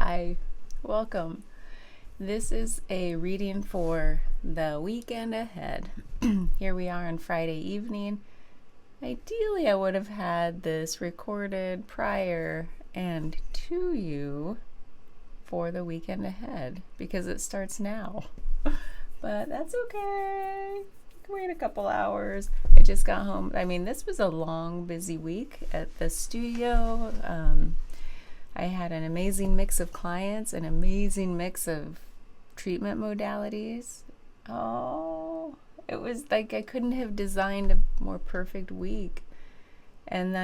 Hi, welcome. This is a reading for the weekend ahead. Here we are on Friday evening. Ideally, I would have had this recorded prior and to you for the weekend ahead because it starts now. But that's okay. Wait a couple hours. I just got home. This was a long, busy week at the studio. I had an amazing mix of clients, an amazing mix of treatment modalities. Oh, it was like I couldn't have designed a more perfect week. And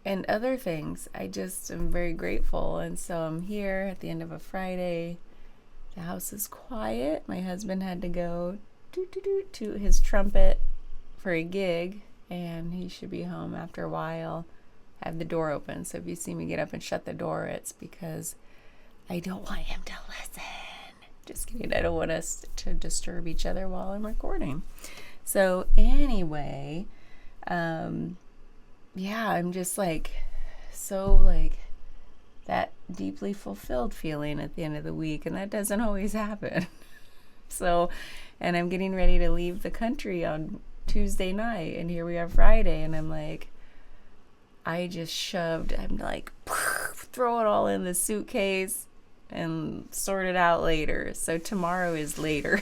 and other things. I just am very grateful. And so I'm here at the end of a Friday. The house is quiet. My husband had to go to his trumpet for a gig, and he should be home after a while. I have the door open, so if you see me get up and shut the door, it's because I don't want him to listen. Just kidding. I don't want us to disturb each other while I'm recording. So anyway, I'm just that deeply fulfilled feeling at the end of the week, and that doesn't always happen. And I'm getting ready to leave the country on Tuesday night, and here we are Friday, and I'm like, throw it all in the suitcase and sort it out later. So tomorrow is later.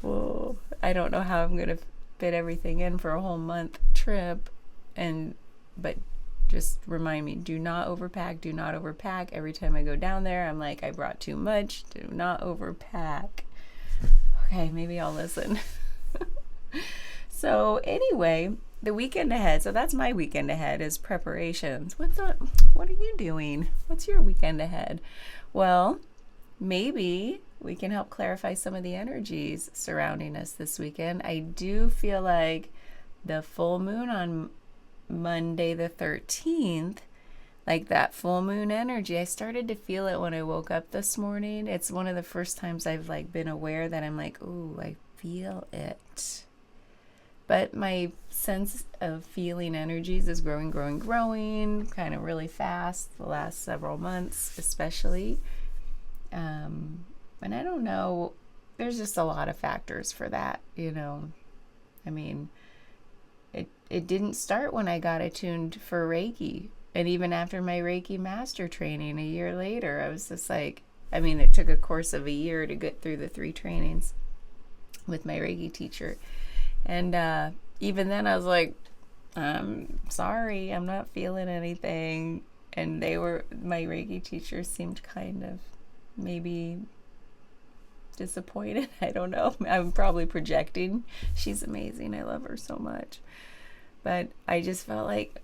Whoa, I don't know how I'm going to fit everything in for a whole month trip. But just remind me, do not overpack. Every time I go down there, I'm like, I brought too much. Do not overpack. Okay, maybe I'll listen. So anyway, the weekend ahead. So that's my weekend ahead is preparations. What are you doing? What's your weekend ahead? Well, maybe we can help clarify some of the energies surrounding us this weekend. I do feel like the full moon on Monday the 13th, like that full moon energy, I started to feel it when I woke up this morning. It's one of the first times I've been aware that I'm like, ooh, I feel it. But my sense of feeling energies is growing, kind of really fast the last several months, especially. And I don't know, there's just a lot of factors for that, It didn't start when I got attuned for Reiki. And even after my Reiki master training a year later, I was just it took a course of a year to get through the 3 trainings with my Reiki teacher. And even then I was like, I'm sorry, I'm not feeling anything. And my Reiki teacher seemed kind of maybe disappointed. I don't know. I'm probably projecting. She's amazing. I love her so much. But I just felt like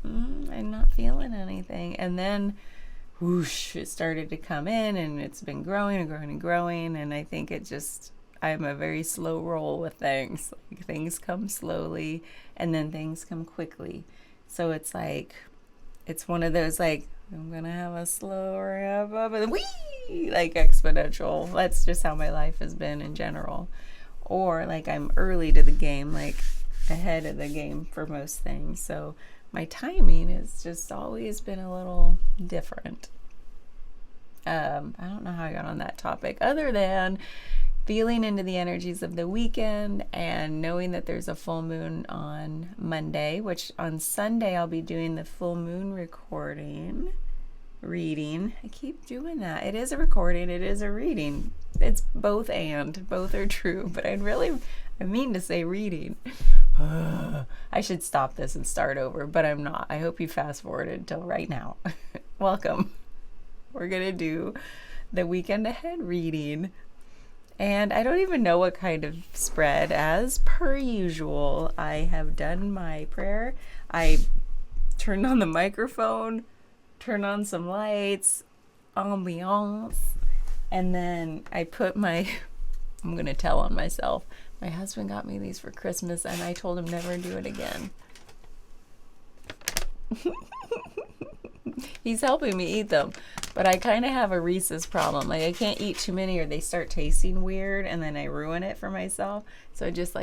I'm not feeling anything. And then whoosh, it started to come in, and it's been growing and growing and growing. And I think I'm a very slow roll with things. Things come slowly and then things come quickly. So it's one of those I'm going to have a slow ramp up and whee, exponential. That's just how my life has been in general. Or I'm early to the game, ahead of the game for most things. So my timing has just always been a little different. I don't know how I got on that topic other than feeling into the energies of the weekend and knowing that there's a full moon on Monday, which on Sunday I'll be doing the full moon reading. I keep doing that. It is a recording, it is a reading. It's both are true, but I mean to say reading. I should stop this and start over, but I'm not. I hope you fast forwarded till right now. Welcome. We're going to do the weekend ahead reading. And I don't even know what kind of spread. As per usual, I have done my prayer. I turned on the microphone, turned on some lights, ambiance, and then I put I'm going to tell on myself. My husband got me these for Christmas, and I told him never do it again. He's helping me eat them, but I kind of have a Reese's problem. I can't eat too many or they start tasting weird, and then I ruin it for myself. So I just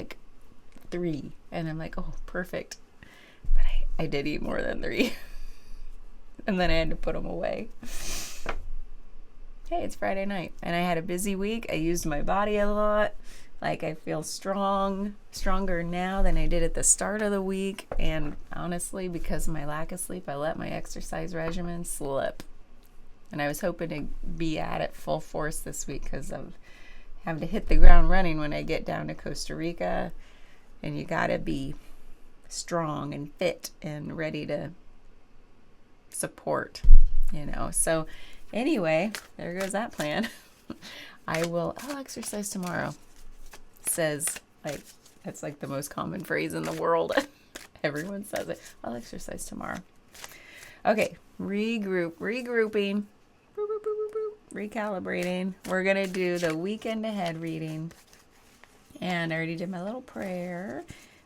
3, and I'm like, oh, perfect. But I did eat more than 3. And then I had to put them away. Hey, it's Friday night and I had a busy week. I used my body a lot. Like, I feel stronger now than I did at the start of the week. And honestly, because of my lack of sleep, I let my exercise regimen slip. And I was hoping to be at it full force this week because of having to hit the ground running when I get down to Costa Rica. And you got to be strong and fit and ready to support, So anyway, there goes that plan. I'll exercise tomorrow. Says, like, that's like the most common phrase in the world. Everyone says it. I'll exercise tomorrow. Okay, regrouping, recalibrating. We're going to do the weekend ahead reading. And I already did my little prayer,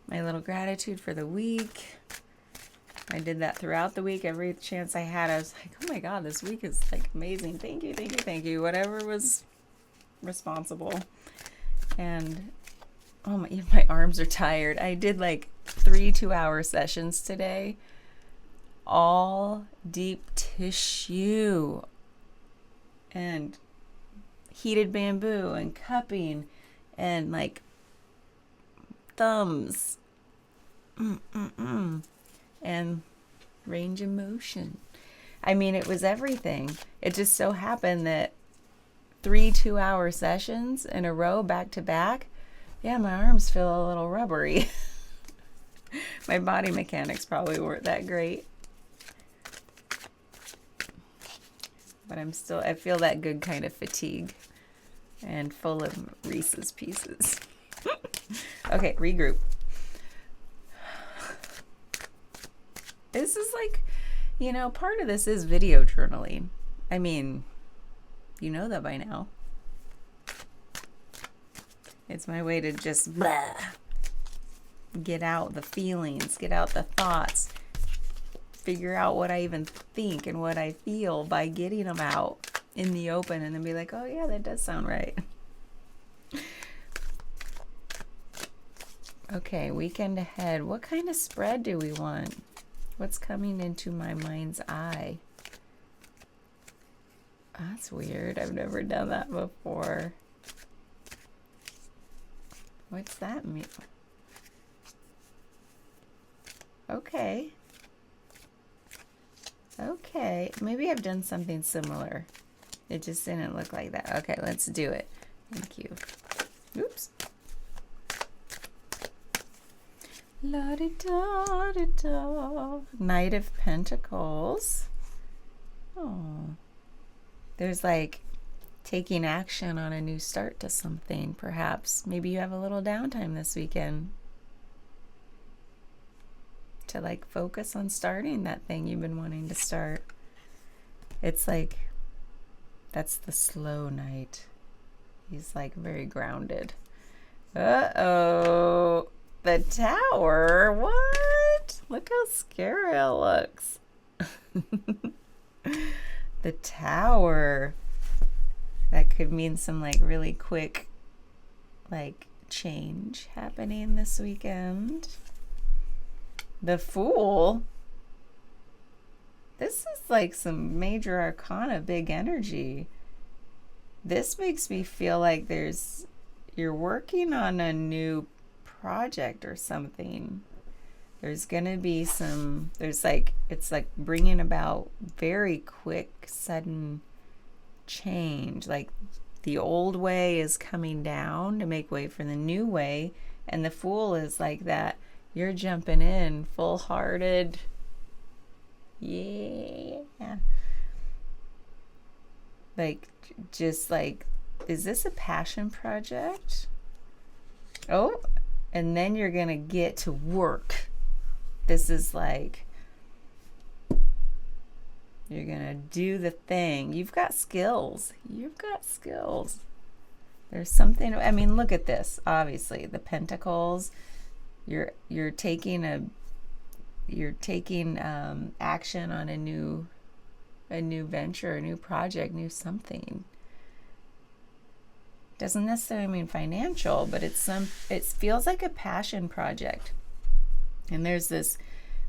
my little gratitude for the week. I did that throughout the week. Every chance I had, I was like, oh my God, this week is like amazing. Thank you, thank you, thank you. Whatever was responsible. And oh my arms are tired. I did like 3 2-hour sessions today. All deep tissue and heated bamboo and cupping and like thumbs and range of motion. I mean, it was everything. It just so happened that 3 2-hour sessions in a row back to back, yeah, my arms feel a little rubbery. My body mechanics probably weren't that great. But I feel that good kind of fatigue and full of Reese's Pieces. Okay, regroup. This is like, part of this is video journaling. I mean, you know that by now. It's my way to just get out the feelings, get out the thoughts, figure out what I even think and what I feel by getting them out in the open and then be like, oh yeah, that does sound right. Okay, weekend ahead. What kind of spread do we want? What's coming into my mind's eye? That's weird. I've never done that before. What's that mean? Okay. Okay. Maybe I've done something similar. It just didn't look like that. Okay, let's do it. Thank you. Oops. La-di-da-di-da. Knight of Pentacles. Oh. There's like taking action on a new start to something, perhaps. Maybe you have a little downtime this weekend to like focus on starting that thing you've been wanting to start. It's like, that's the slow knight. He's like very grounded. Uh-oh. The Tower? What? Look how scary it looks. The Tower. That could mean some like really quick like change happening this weekend. The Fool. This is like some major arcana, big energy. This makes me feel like you're working on a new project or something. There's gonna be it's like bringing about very quick, sudden change. Like the old way is coming down to make way for the new way, and the Fool is like that. You're jumping in full-hearted. Yeah. Like, just like, is this a passion project? Oh, and then you're gonna get to work. This is like, you're gonna do the thing. You've got skills. You've got skills. There's something, I mean, look at this. Obviously, the Pentacles. You're taking action on a new venture, a new project, new something. Doesn't necessarily mean financial, but it feels like a passion project. And there's this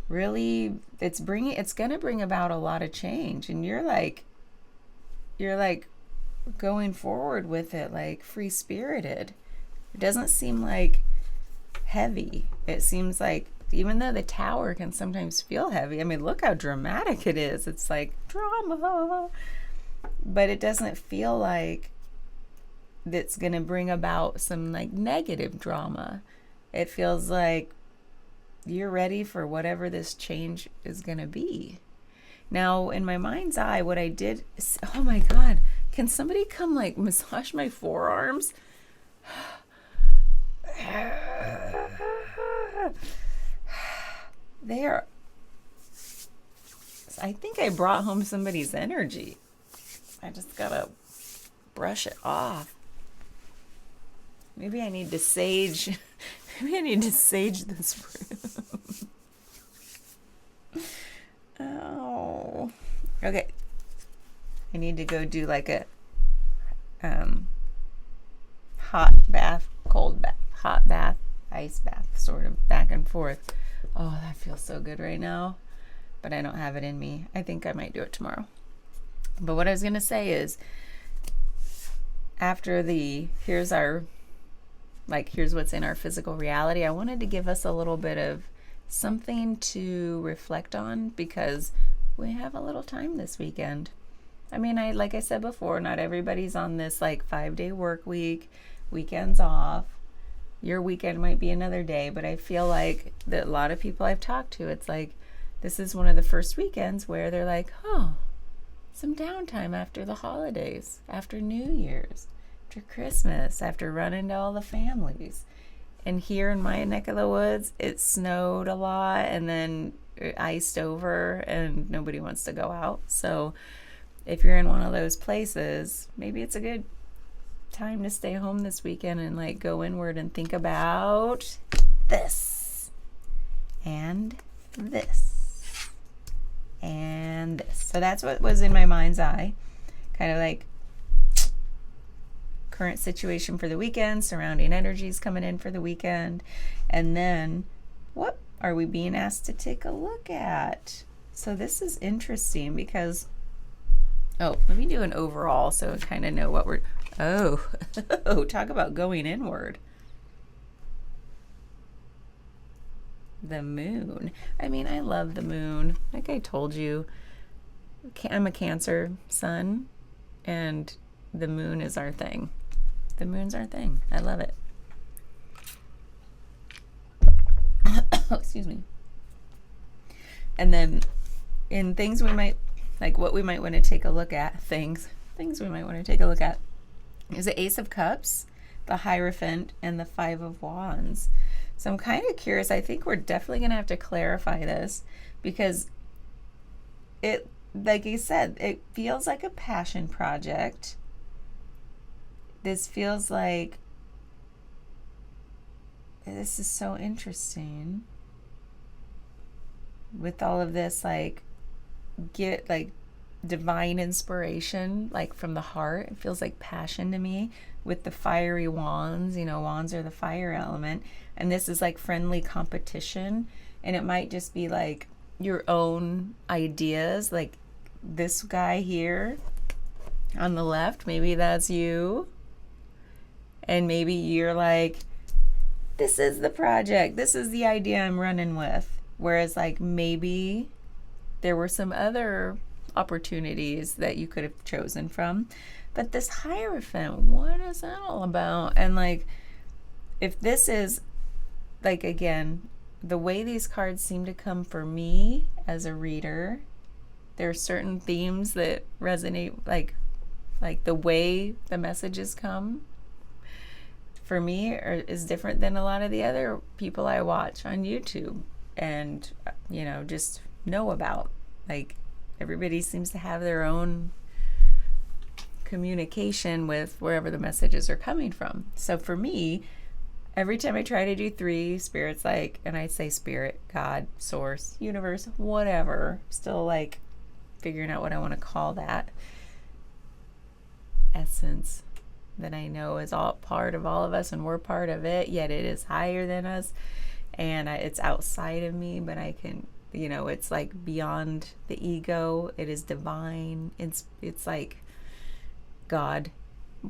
really, it's going to bring about a lot of change. And you're like going forward with it, like free spirited. It doesn't seem like heavy. It seems like, even though the tower can sometimes feel heavy, I mean, look how dramatic it is. It's like drama, but it doesn't feel like that's going to bring about some like negative drama. It feels like you're ready for whatever this change is going to be. Now, in my mind's eye, what I did, oh my God, can somebody come like massage my forearms? There, I think I brought home somebody's energy. I just gotta brush it off. Maybe I need to sage. Maybe I need to sage this room. Oh, okay. I need to go do like a hot bath, cold bath, hot bath, ice bath, sort of back and forth. Oh, that feels so good right now, but I don't have it in me. I think I might do it tomorrow. But what I was going to say is, after here's what's in our physical reality, I wanted to give us a little bit of something to reflect on, because we have a little time this weekend. I mean, like I said before, not everybody's on this like 5-day work week, weekends off. Your weekend might be another day, but I feel like that a lot of people I've talked to, it's like this is one of the first weekends where they're like, oh, some downtime after the holidays, after New Year's, after Christmas, after running to all the families. And here in my neck of the woods, it snowed a lot and then it iced over and nobody wants to go out. So if you're in one of those places, maybe it's a good time to stay home this weekend and like go inward and think about this and this and this. So that's what was in my mind's eye, kind of like current situation for the weekend, surrounding energies coming in for the weekend, and then what are we being asked to take a look at? So this is interesting because, oh, let me do an overall so I kind of know what we're, oh, talk about going inward. The moon. I mean, I love the moon. Like I told you, I'm a Cancer sun, and the moon is our thing. The moon's our thing. I love it. Excuse me. And then in things we might, like what we might want to take a look at, things we might want to take a look at, is the Ace of Cups, the Hierophant, and the Five of Wands. So I'm kind of curious. I think we're definitely going to have to clarify this, because it, like I said, it feels like a passion project. This feels like, this is so interesting. With all of this, like, get like divine inspiration, like from the heart. It feels like passion to me with the fiery wands. You know, wands are the fire element. And this is like friendly competition. And it might just be like your own ideas. Like this guy here on the left, maybe that's you. And maybe you're like, this is the project. This is the idea I'm running with. Whereas like maybe there were some other opportunities that you could have chosen from. But this Hierophant, what is that all about? And like, if this is, like, again, the way these cards seem to come for me as a reader, there are certain themes that resonate, like the way the messages come for me is different than a lot of the other people I watch on YouTube and, you know, just know about. Like, everybody seems to have their own communication with wherever the messages are coming from. So for me, every time I try to do 3, Spirit's like, and I say Spirit, God, Source, Universe, whatever, still like figuring out what I want to call that essence that I know is all part of all of us, and we're part of it, yet it is higher than us, and it's outside of me, but I can You know, it's like beyond the ego. It is divine. It's like God,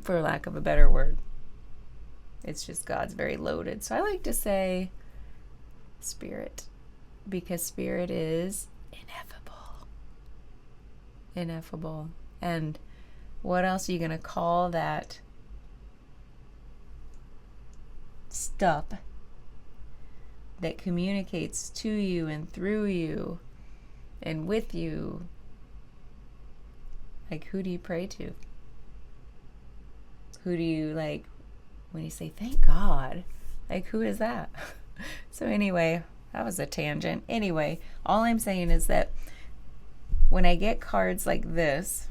for lack of a better word. It's just God's very loaded. So I like to say spirit, because spirit is ineffable. Ineffable. And what else are you going to call that stuff that communicates to you and through you and with you? Like, who do you pray to? Who do you, like, when you say thank God, like, who is that? So anyway, that was a tangent. Anyway, all I'm saying is that when I get cards like this,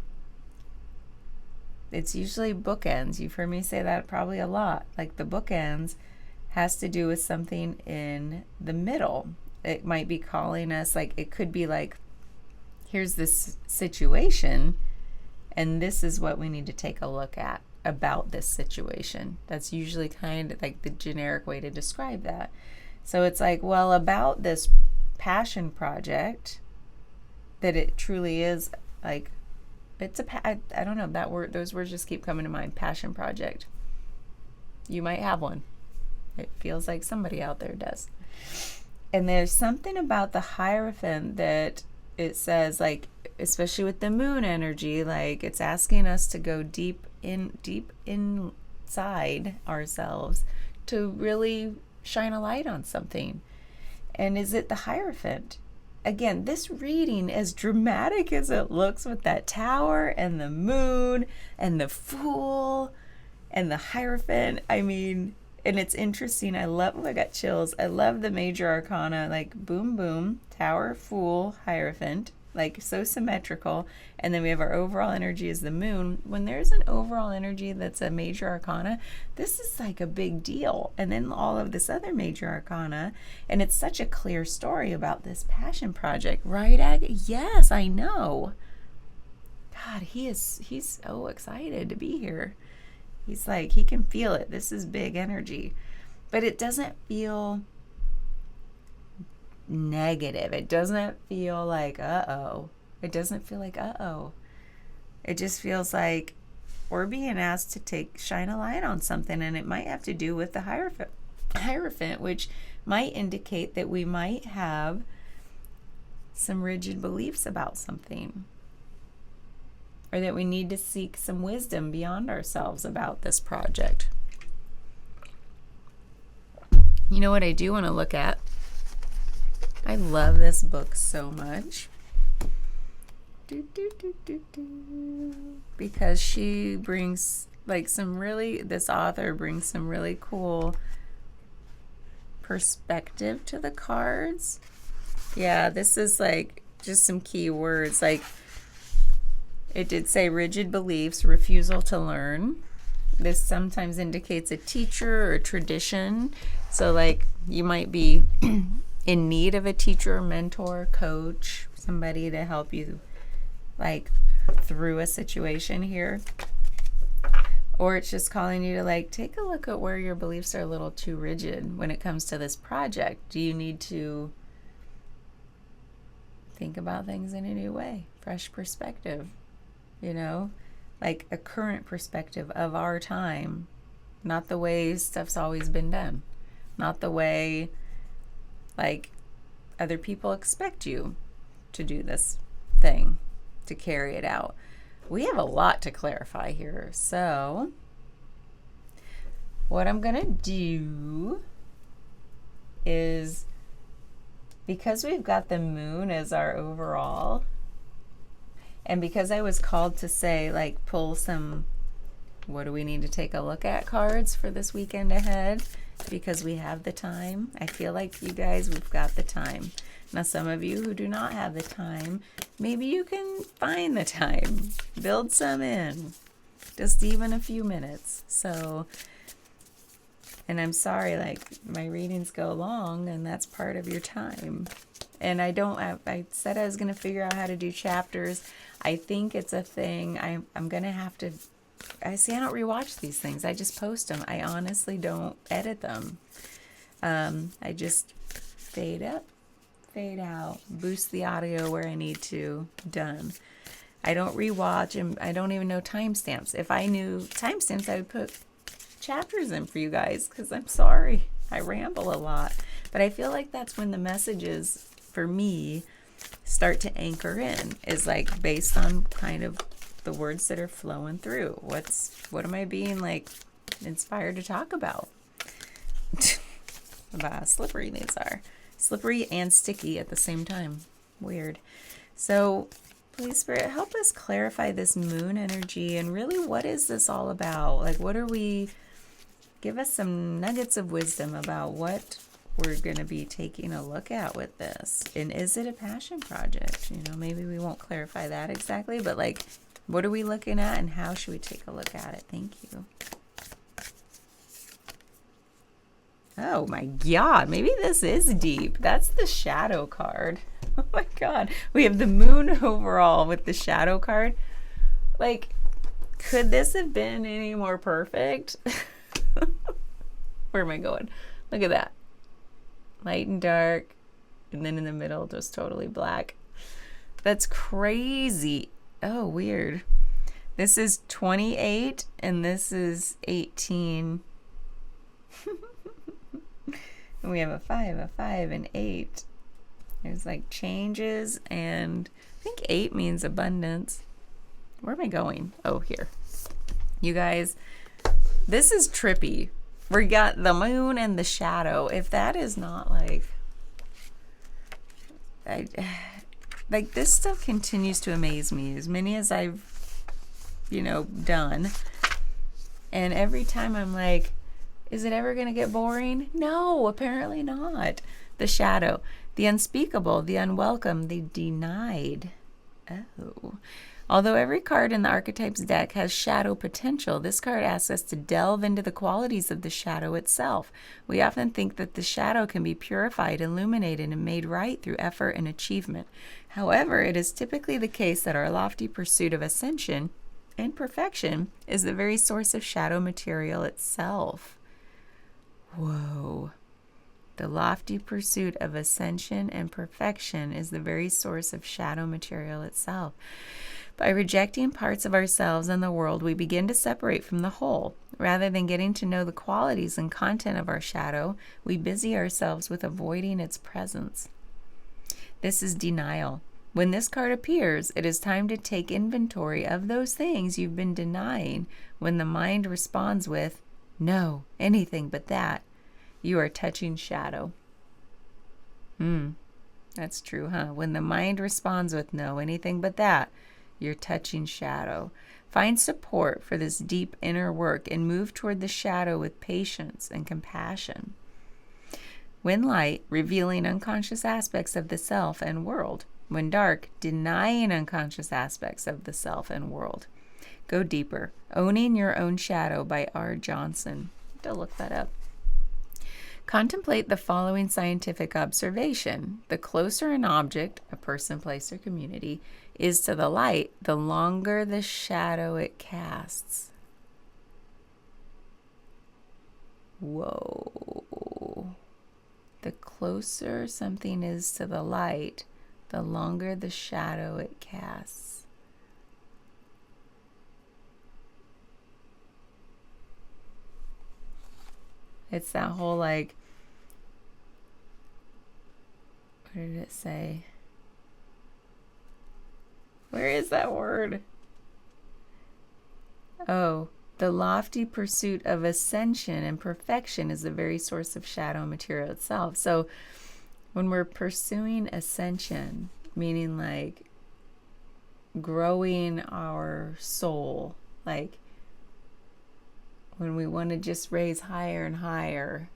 it's usually bookends. You've heard me say that probably a lot. Like, the bookends has to do with something in the middle. It might be calling us, like, it could be like, here's this situation, and this is what we need to take a look at about this situation. That's usually kind of like the generic way to describe that. So it's like, well, about this passion project, that it truly is like, it's I don't know, that word, those words just keep coming to mind. Passion project. You might have one. It feels like somebody out there does. And there's something about the Hierophant that it says, like, especially with the moon energy, like, it's asking us to go deep inside ourselves to really shine a light on something. And is it the Hierophant? Again, this reading, as dramatic as it looks with that tower and the moon and the Fool and the Hierophant, I mean, and it's interesting. I got chills. I love the major arcana, like boom, boom, tower, Fool, Hierophant, like so symmetrical. And then we have our overall energy as the moon. When there's an overall energy that's a major arcana, this is like a big deal. And then all of this other major arcana, and it's such a clear story about this passion project, right, Ag? Yes, I know. God, he's so excited to be here. He's like, he can feel it. This is big energy. But it doesn't feel negative. It doesn't feel like, uh-oh. It doesn't feel like, uh-oh. It just feels like we're being asked to shine a light on something, and it might have to do with the Hierophant, which might indicate that we might have some rigid beliefs about something, or that we need to seek some wisdom beyond ourselves about this project. You know what I do want to look at? I love this book so much. Because she brings like this author brings some really cool perspective to the cards. Yeah, this is like just some key words. Like, it did say rigid beliefs, refusal to learn. This sometimes indicates a teacher or a tradition. So like, you might be in need of a teacher, mentor, coach, somebody to help you like through a situation here. Or it's just calling you to like take a look at where your beliefs are a little too rigid when it comes to this project. Do you need to think about things in a new way? Fresh perspective, you know, like a current perspective of our time, not the way stuff's always been done, not the way like other people expect you to do this thing, to carry it out. We have a lot to clarify here. So what I'm gonna do is, because we've got the moon as our overall, and because I was called to say, like, pull some what do we need to take a look at cards for this weekend ahead, because we have the time. I feel like you guys, we've got the time. Now, some of you who do not have the time, maybe you can find the time. Build some in. Just even a few minutes. So, and I'm sorry, like, my readings go long, and that's part of your time. And I said I was going to figure out how to do chapters. I think it's a thing. I'm going to have to, I don't rewatch these things. I just post them. I honestly don't edit them. I just fade fade out, boost the audio where I need to, done. I don't rewatch, and I don't even know timestamps. If I knew timestamps, I would put chapters in for you guys, because I'm sorry, I ramble a lot. But I feel like that's when the messages, for me, start to anchor in, is like based on kind of the words that are flowing through. What am I being like inspired to talk about? About how slippery these are. Slippery and sticky at the same time. Weird. So, Holy Spirit, help us clarify this moon energy and really what is this all about? Like, what are we... Give us some nuggets of wisdom about what we're going to be taking a look at with this. And is it a passion project? You know, maybe we won't clarify that exactly, but like, what are we looking at and how should we take a look at it? Thank you. Oh my God, maybe this is deep. That's the shadow card. Oh my God. We have the moon overall with the shadow card. Like, could this have been any more perfect? Where am I going? Look at that. Light and dark. And then in the middle, just totally black. That's crazy. Oh, weird. This is 28 and this is 18. And we have a 5, and 8. There's like changes, and I think 8 means abundance. Where am I going? Oh, here. You guys, this is trippy. We got the moon and the shadow. If that is not like... like this stuff continues to amaze me. As many as I've, you know, done. And every time I'm like, is it ever going to get boring? No, apparently not. The shadow, the unspeakable, the unwelcome, the denied. Oh. Although every card in the archetypes deck has shadow potential, this card asks us to delve into the qualities of the shadow itself. We often think that the shadow can be purified, illuminated, and made right through effort and achievement. However, it is typically the case that our lofty pursuit of ascension and perfection is the very source of shadow material itself. Whoa. The lofty pursuit of ascension and perfection is the very source of shadow material itself. By rejecting parts of ourselves and the world, we begin to separate from the whole. Rather than getting to know the qualities and content of our shadow, we busy ourselves with avoiding its presence. This is denial. When this card appears, it is time to take inventory of those things you've been denying. When the mind responds with, no, anything but that, you are touching shadow. That's true, huh? When the mind responds with no, anything but that, you're touching shadow. Find support for this deep inner work and move toward the shadow with patience and compassion. When light, revealing unconscious aspects of the self and world. When dark, denying unconscious aspects of the self and world. Go deeper. Owning Your Own Shadow by R. Johnson. I'll look that up. Contemplate the following scientific observation. The closer an object, a person, place, or community, is to the light, the longer the shadow it casts. Whoa. The closer something is to the light, the longer the shadow it casts. It's that whole like, what did it say? Where is that word? Oh, the lofty pursuit of ascension and perfection is the very source of shadow material itself. So when we're pursuing ascension, meaning like growing our soul, like when we want to just raise higher and higher.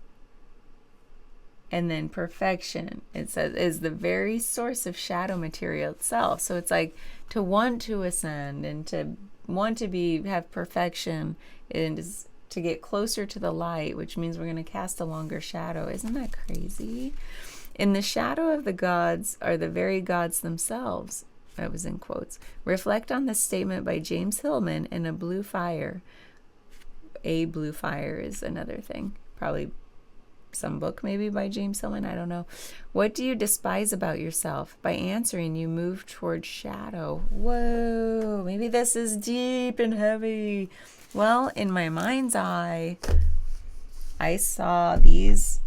And then perfection, it says, is the very source of shadow material itself. So it's like to want to ascend and to want to have perfection is to get closer to the light, which means we're going to cast a longer shadow. Isn't that crazy? In the shadow of the gods are the very gods themselves. That was in quotes. Reflect on this statement by James Hillman in A Blue Fire. A Blue Fire is another thing. Probably some book maybe by James Hillman, I don't know. What do you despise about yourself? By answering, you move towards shadow. Whoa, maybe this is deep and heavy. Well, in my mind's eye, I saw these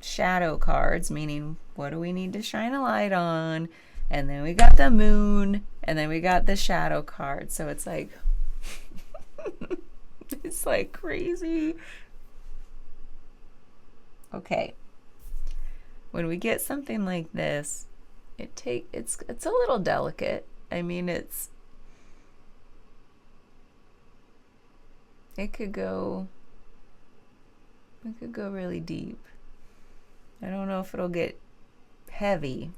shadow cards, meaning what do we need to shine a light on? And then we got the moon, and then we got the shadow card. So it's like, it's like crazy. Okay. When we get something like this, it's a little delicate. I mean, it could go really deep. I don't know if it'll get heavy.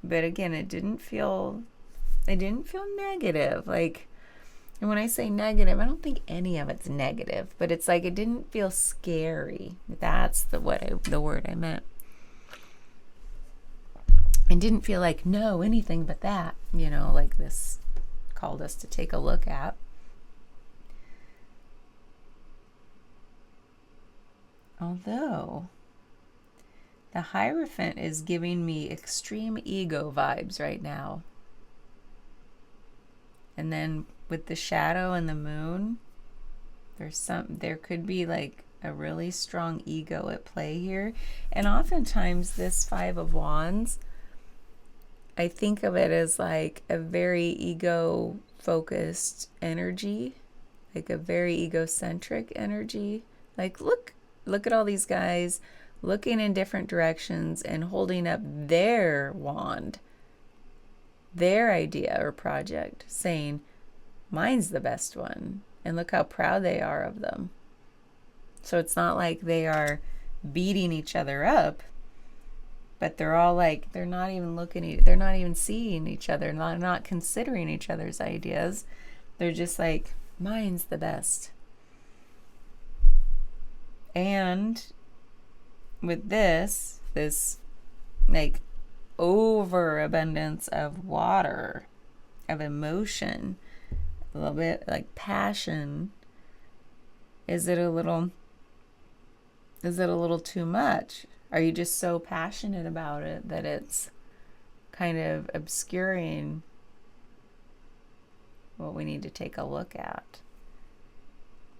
But again, it didn't feel negative. Like, and when I say negative, I don't think any of it's negative, but it's like it didn't feel scary. That's the word I meant. And didn't feel like, no, anything but that, like this called us to take a look at. Although the Hierophant is giving me extreme ego vibes right now. And then with the shadow and the moon, there could be like a really strong ego at play here. And oftentimes this Five of Wands, I think of it as like a very ego focused energy, like a very egocentric energy. Like look at all these guys looking in different directions and holding up their wand, their idea or project, saying, mine's the best one. And look how proud they are of them. So it's not like they are beating each other up, but they're all like, they're not even seeing each other, not considering each other's ideas. They're just like, mine's the best. And with this like overabundance of water, of emotion, a little bit like passion, is it a little too much? Are you just so passionate about it that it's kind of obscuring what we need to take a look at?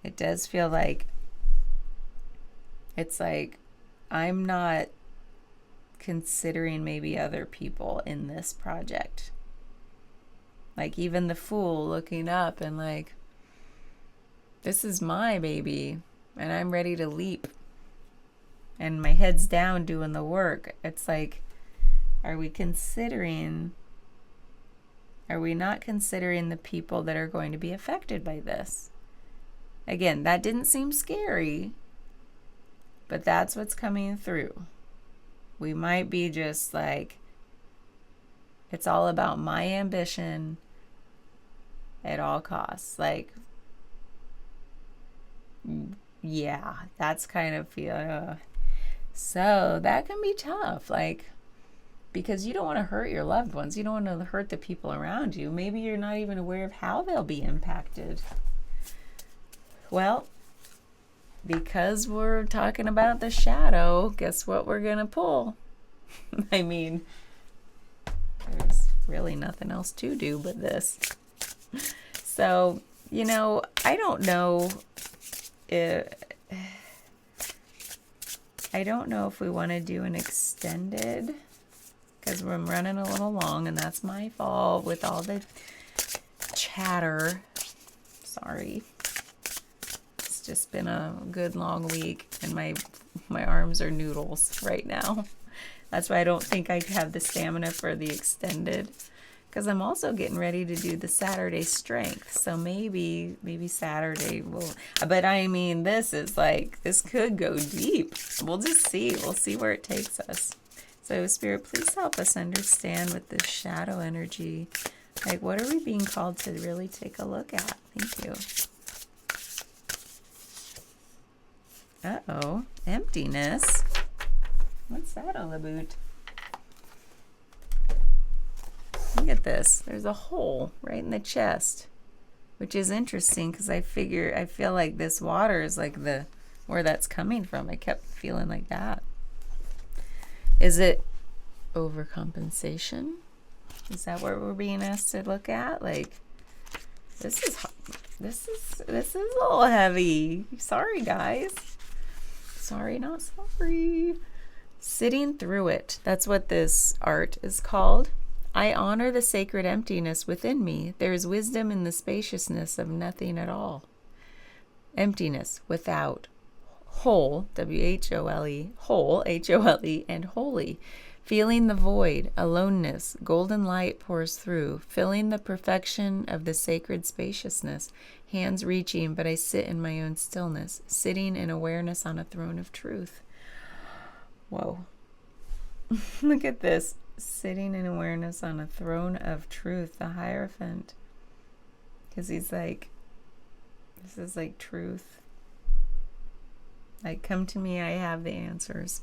It does feel like it's like I'm not considering maybe other people in this project. Like even the Fool looking up and like, this is my baby and I'm ready to leap. And my head's down doing the work. It's like, are we not considering the people that are going to be affected by this? Again, that didn't seem scary, but that's what's coming through. We might be just like, it's all about my ambition at all costs. Like, yeah, that's kind of so that can be tough. Like, because you don't want to hurt your loved ones. You don't want to hurt the people around you. Maybe you're not even aware of how they'll be impacted. Well, because we're talking about the shadow, guess what we're going to pull? I mean, there's really nothing else to do but this. So, I don't know if we want to do an extended, because we're running a little long, and that's my fault with all the chatter. Sorry. It's just been a good long week, and my arms are noodles right now. That's why I don't think I have the stamina for the extended, because I'm also getting ready to do the Saturday strength. So maybe Saturday will, but I mean, this could go deep. We'll just see. We'll see where it takes us. So Spirit, please help us understand with this shadow energy. Like, what are we being called to really take a look at? Thank you. Uh-oh, emptiness. What's that all about? Look at this. There's a hole right in the chest. which is interesting because I feel like this water is like where that's coming from. I kept feeling like that. Is it overcompensation? Is that what we're being asked to look at? Like, this is a little heavy. Sorry, guys. Sorry, not sorry. Sitting through it. That's what this art is called. I honor the sacred emptiness within me. There is wisdom in the spaciousness of nothing at all. Emptiness without. Whole, W-H-O-L-E, whole, H-O-L-E, and holy. Feeling the void, aloneness, golden light pours through, filling the perfection of the sacred spaciousness, hands reaching, but I sit in my own stillness, sitting in awareness on a throne of truth. Whoa. Look at this. Sitting in awareness on a throne of truth, the Hierophant. Because he's like, this is like truth. Like, come to me, I have the answers.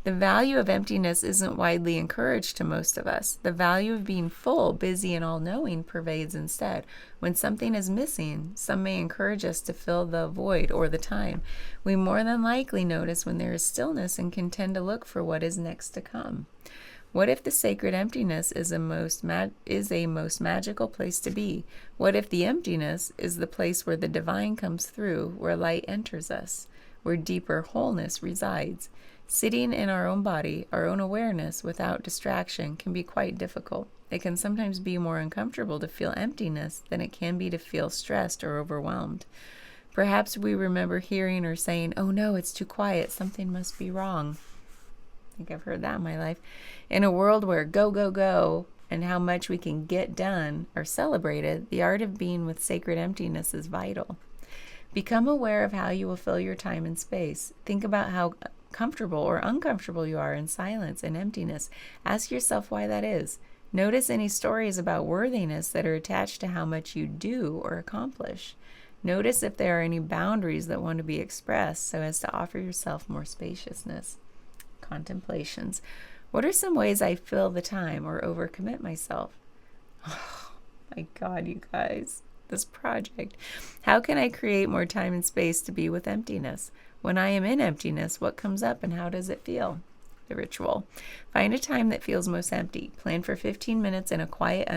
The value of emptiness isn't widely encouraged to most of us. The value of being full, busy, and all-knowing pervades instead. When something is missing, some may encourage us to fill the void or the time. We more than likely notice when there is stillness and can tend to look for what is next to come. What if the sacred emptiness is a most magical place to be? What if the emptiness is the place where the divine comes through, where light enters us, where deeper wholeness resides? Sitting in our own body, our own awareness, without distraction can be quite difficult. It can sometimes be more uncomfortable to feel emptiness than it can be to feel stressed or overwhelmed. Perhaps we remember hearing or saying, "Oh no, it's too quiet, something must be wrong." I think I've heard that in my life. In a world where go, go, go, and how much we can get done are celebrated, the art of being with sacred emptiness is vital. Become aware of how you will fill your time and space. Think about how comfortable or uncomfortable you are in silence and emptiness. Ask yourself why that is. Notice any stories about worthiness that are attached to how much you do or accomplish. Notice if there are any boundaries that want to be expressed so as to offer yourself more spaciousness. Contemplations. What are some ways I fill the time or overcommit myself? Oh my God, you guys. This project. How can I create more time and space to be with emptiness? When I am in emptiness, what comes up and how does it feel? The ritual. Find a time that feels most empty. Plan for 15 minutes in a quiet,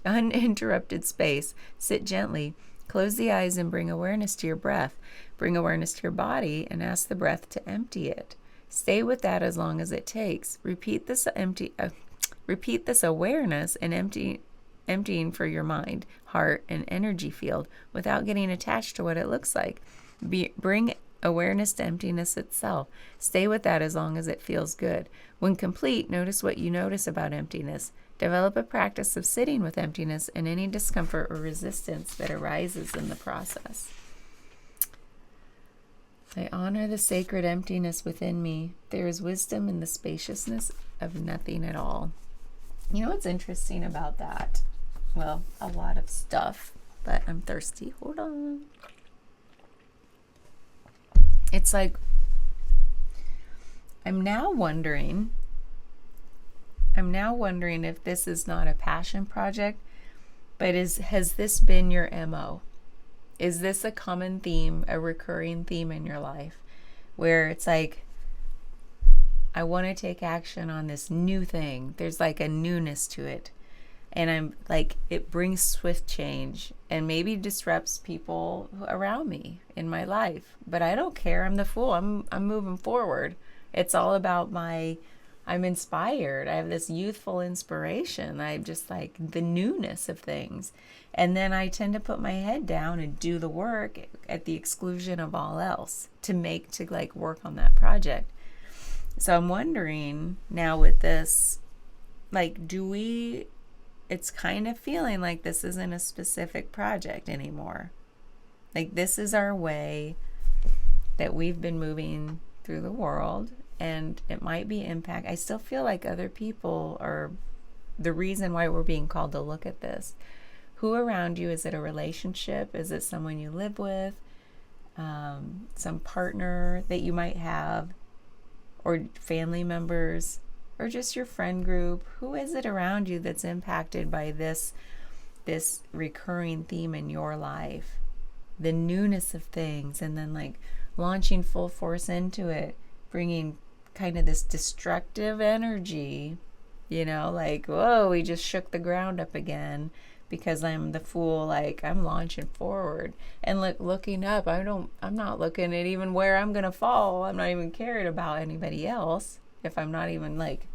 uninterrupted space. Sit gently. Close the eyes and bring awareness to your breath. Bring awareness to your body and ask the breath to empty it. Stay with that as long as it takes. Repeat this awareness and emptying for your mind, heart, and energy field without getting attached to what it looks like. Bring awareness to emptiness itself. Stay with that as long as it feels good. When complete, notice what you notice about emptiness. Develop a practice of sitting with emptiness and any discomfort or resistance that arises in the process. I honor the sacred emptiness within me. There is wisdom in the spaciousness of nothing at all. You know what's interesting about that? Well, a lot of stuff, but I'm thirsty. Hold on. It's like, I'm now wondering if this is not a passion project, but has this been your MO? Is this a common theme, a recurring theme in your life where it's like, I want to take action on this new thing. There's like a newness to it. And I'm like, it brings swift change and maybe disrupts people around me in my life. But I don't care. I'm the fool. I'm moving forward. It's all about I'm inspired. I have this youthful inspiration. I'm just like the newness of things. And then I tend to put my head down and do the work at the exclusion of all else to work on that project. So I'm wondering now with this, like, it's kind of feeling like this isn't a specific project anymore. Like, this is our way that we've been moving through the world, and it might be impact. I still feel like other people are the reason why we're being called to look at this. Who around you? Is it a relationship? Is it someone you live with? Some partner that you might have? Or family members? Or just your friend group? Who is it around you that's impacted by this this recurring theme in your life, the newness of things, and then like launching full force into it, bringing kind of this destructive energy, like, whoa, we just shook the ground up again because I'm the fool, like I'm launching forward and looking up. I'm not looking at even where I'm going to fall. I'm not even caring about anybody else. If I'm not even like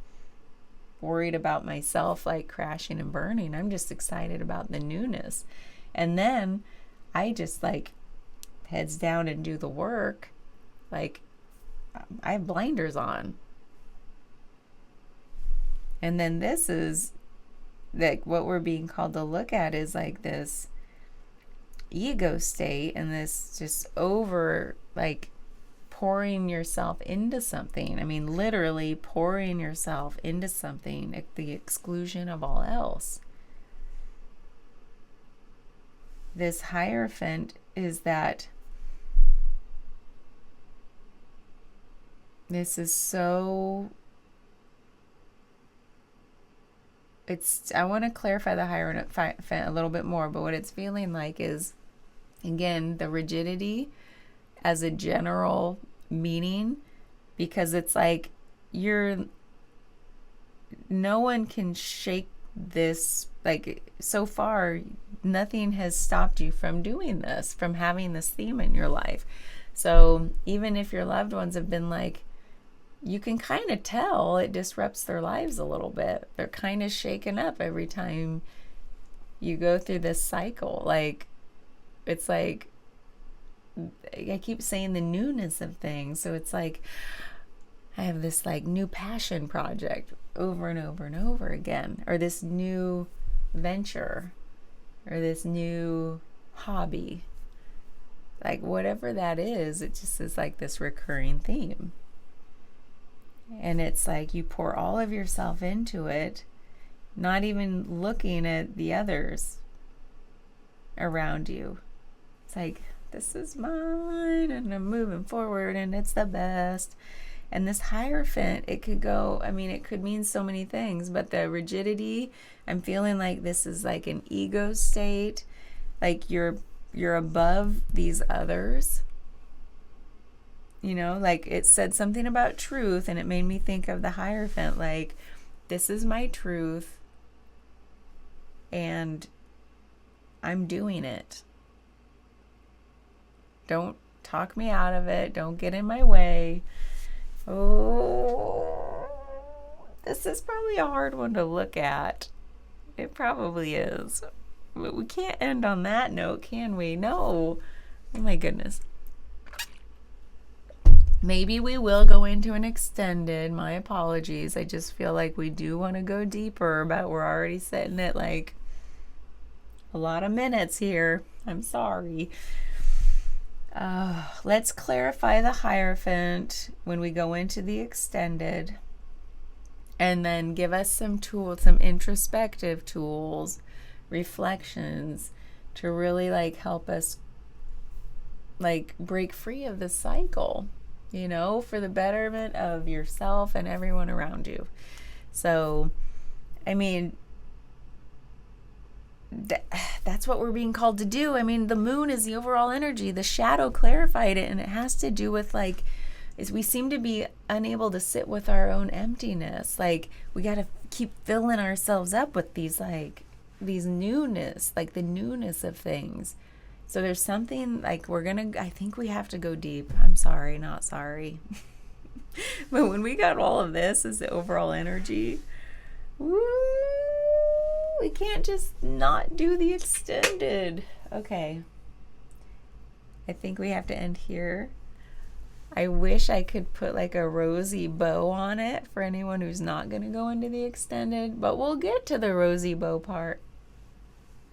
worried about myself, like crashing and burning, I'm just excited about the newness. And then I just like heads down and do the work. Like I have blinders on. And then this is like what we're being called to look at is like this ego state and this just over like pouring yourself into something. I mean, literally pouring yourself into something at the exclusion of all else. This Hierophant is that this is so... I want to clarify the Hierophant a little bit more, but what it's feeling like is, again, the rigidity as a general meaning, because it's like no one can shake this. Like, so far, nothing has stopped you from doing this, from having this theme in your life. So even if your loved ones have been like, you can kind of tell it disrupts their lives a little bit. They're kind of shaken up every time you go through this cycle. Like, it's like, I keep saying the newness of things. So it's like, I have this like new passion project over and over and over again, or this new venture, or this new hobby. Like, whatever that is, it just is like this recurring theme. And it's like you pour all of yourself into it, not even looking at the others around you. It's like, this is mine, and I'm moving forward, and it's the best. And this Hierophant, it could go, I mean, it could mean so many things, but the rigidity, I'm feeling like this is like an ego state, like you're above these others. Like it said something about truth, and it made me think of the Hierophant, like, this is my truth, and I'm doing it. Don't talk me out of it. Don't get in my way. Oh, this is probably a hard one to look at. It probably is. But we can't end on that note, can we? No. Oh my goodness. Maybe we will go into an extended. My apologies. I just feel like we do want to go deeper, but we're already sitting at like a lot of minutes here. I'm sorry. Let's clarify the Hierophant when we go into the extended, and then give us some tools, some introspective tools, reflections to really like help us like break free of the cycle, for the betterment of yourself and everyone around you. So, I mean, that's what we're being called to do. I mean, the moon is the overall energy. The shadow clarified it, and it has to do with like, is we seem to be unable to sit with our own emptiness. Like, we got to keep filling ourselves up with these newness, like the newness of things. So there's something like I think we have to go deep. I'm sorry, not sorry. But when we got all of this as the overall energy, we can't just not do the extended. Okay. I think we have to end here. I wish I could put like a rosy bow on it for anyone who's not going to go into the extended, but we'll get to the rosy bow part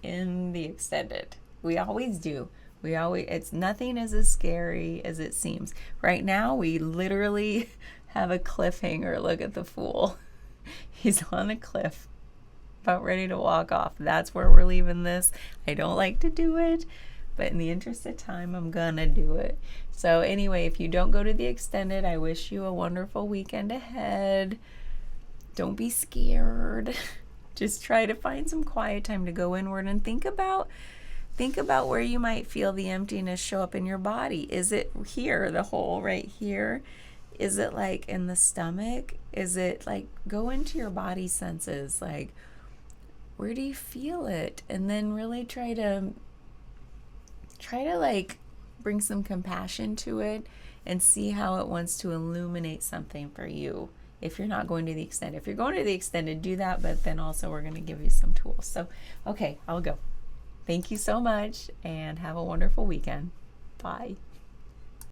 in the extended. We always do. It's nothing is as scary as it seems. Right now, we literally have a cliffhanger. Look at the Fool. He's on a cliff, about ready to walk off. That's where we're leaving this. I don't like to do it, but in the interest of time, I'm gonna do it. So anyway, if you don't go to the extended, I wish you a wonderful weekend ahead. Don't be scared. Just try to find some quiet time to go inward and think about where you might feel the emptiness show up in your body. Is it here, the hole right here? Is it like in the stomach? Is it like, go into your body senses, like where do you feel it? And then really try to like bring some compassion to it and see how it wants to illuminate something for you. If you're not going to the extended, if you're going to the extended, do that, but then also we're going to give you some tools. So, okay, I'll go. Thank you so much and have a wonderful weekend. Bye.